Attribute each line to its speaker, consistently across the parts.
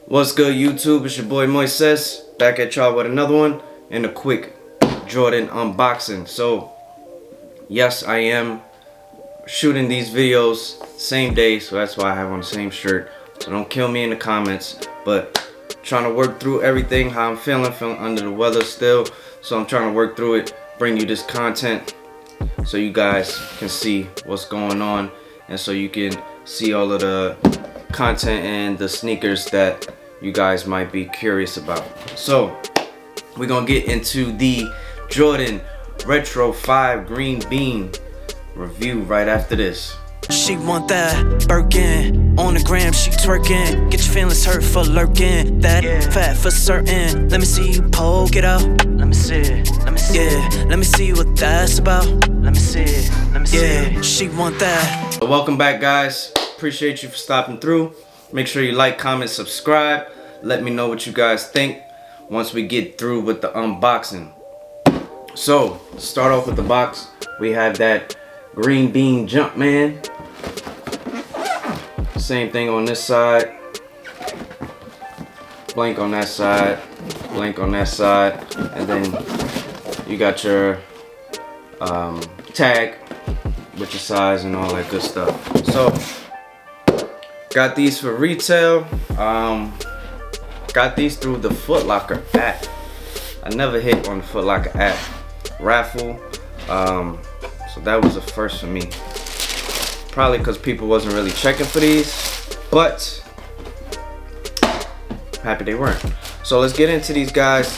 Speaker 1: What's good, YouTube? It's your boy Moises, back at y'all with another one and a quick Jordan unboxing. So yes, I am shooting these videos same day, so that's why I have on the same shirt. So don't kill me in the comments, but trying to work through everything, how I'm feeling under the weather still. So I'm trying to work through it, bring you this content so you guys can see what's going on, and so you can see all of the content and the sneakers that you guys might be curious about. So we're gonna get into the Jordan Retro 5 Green Bean review right after this.
Speaker 2: She want that Birkin on the gram, she twerking. Get your feelings hurt for lurking. That fat for certain. Let me see you poke it out. Let me see it. Let me see it. Let me see what that's about. Let me see it. Let me see it. She want that.
Speaker 1: So welcome back, guys. Appreciate you for stopping through. Make sure you like, comment, subscribe. Let me know what you guys think once we get through with the unboxing. So start off with the box. We have that Green Bean Jumpman. Same thing on this side. Blank on that side. Blank on that side. And then you got your tag with your size and all that good stuff. So got these for retail. Got these through the Foot Locker app. I never hit on the Foot Locker app raffle. So that was a first for me. Probably because people wasn't really checking for these, but happy they weren't. So let's get into these guys.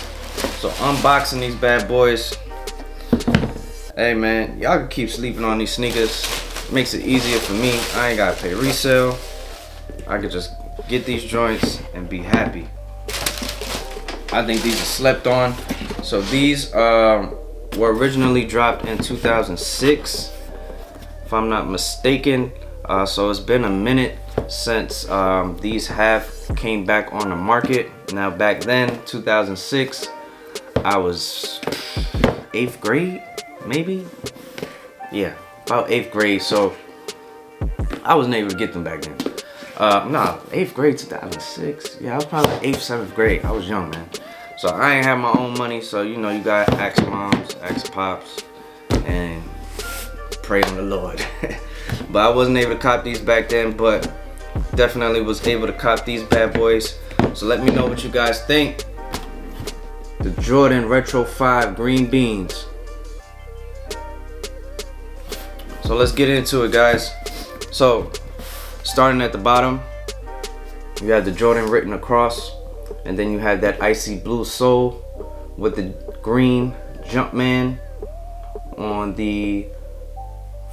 Speaker 1: So unboxing these bad boys. Hey man, y'all can keep sleeping on these sneakers. Makes it easier for me. I ain't gotta pay resale. I could just get these joints and be happy. I think these are slept on. So these were originally dropped in 2006, if I'm not mistaken. So it's been a minute since these have came back on the market. Now back then, 2006, I was 8th grade, maybe? Yeah, about 8th grade. So I wasn't able to get them back then. Nah, 8th grade, 2006. Yeah, I was probably 8th, 7th grade. I was young, man. So I ain't have my own money, so you know, you gotta ask moms, ask pops, and pray on the Lord. But I wasn't able to cop these back then, but definitely was able to cop these bad boys. So let me know what you guys think. The Jordan Retro 5 Green Beans. So let's get into it, guys. So starting at the bottom, you have the Jordan written across, and then you have that icy blue sole with the green Jumpman on the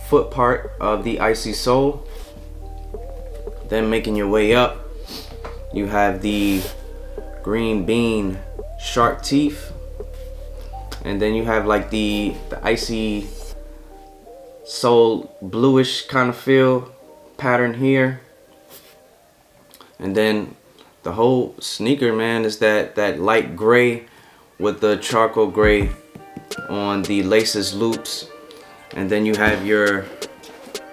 Speaker 1: foot part of the icy sole. Then making your way up, you have the Green Bean shark teeth, and then you have like the icy sole bluish kind of feel pattern here. And then the whole sneaker, man, is that light gray with the charcoal gray on the laces loops. And then you have your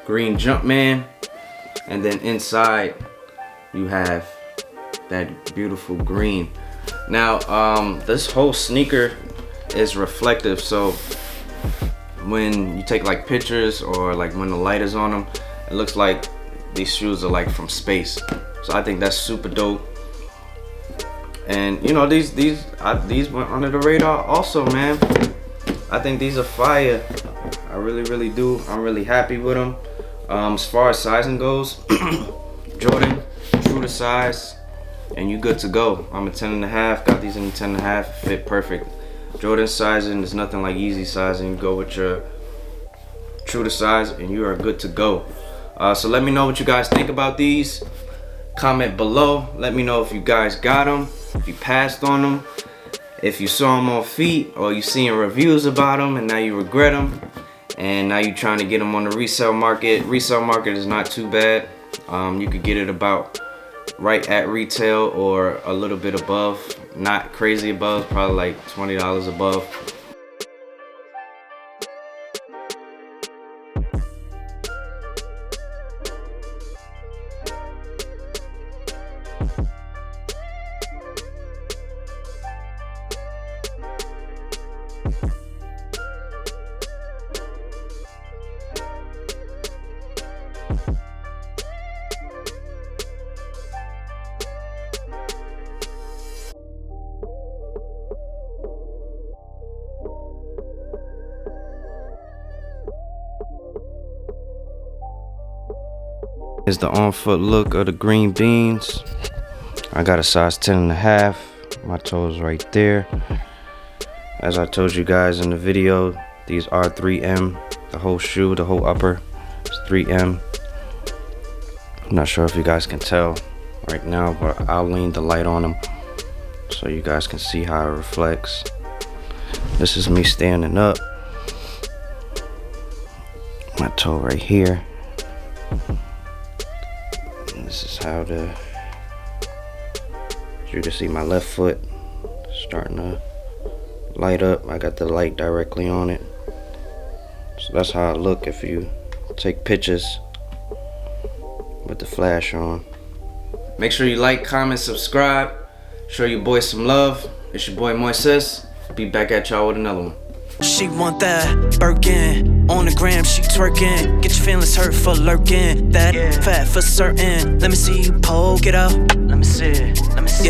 Speaker 1: green Jumpman, and then inside you have that beautiful green. Now this whole sneaker is reflective, so when you take like pictures or like when the light is on them, it looks like these shoes are like from space. So I think that's super dope. And you know, these went under the radar also, man. I think these are fire. I really do. I'm really happy with them. As far as sizing goes, Jordan, true to size, and you good to go. I'm a 10.5. Got these in the 10.5. Fit perfect. Jordan sizing is nothing like easy sizing. You go with your true to size, and you are good to go. So let me know what you guys think about these. Comment below. Let me know if you guys got them, if you passed on them, if you saw them on feet, or you seeing reviews about them and now you regret them, and now you're trying to get them on the resale market. Resale market is not too bad. You could get it about right at retail or a little bit above, not crazy above, probably like $20 above. Is the on-foot look of the green beans. I got a size 10.5. My toes right there. As I told you guys in the video, these are 3M. The whole shoe, the whole upper is 3M. I'm not sure if you guys can tell right now, but I'll lean the light on them so you guys can see how it reflects. This is me standing up. My toe right here. And this is how you can see my left foot starting to light up. I got the light directly on it. So that's how I look if you take pictures with the flash on. Make sure you like, comment, subscribe. Show your boy some love. It's your boy Moises. Be back at y'all with another one.
Speaker 2: She want that Birkin. On the gram, she twerking. Get your feelings hurt for lurking. That fat for certain. Let me see you poke it out. Let me see.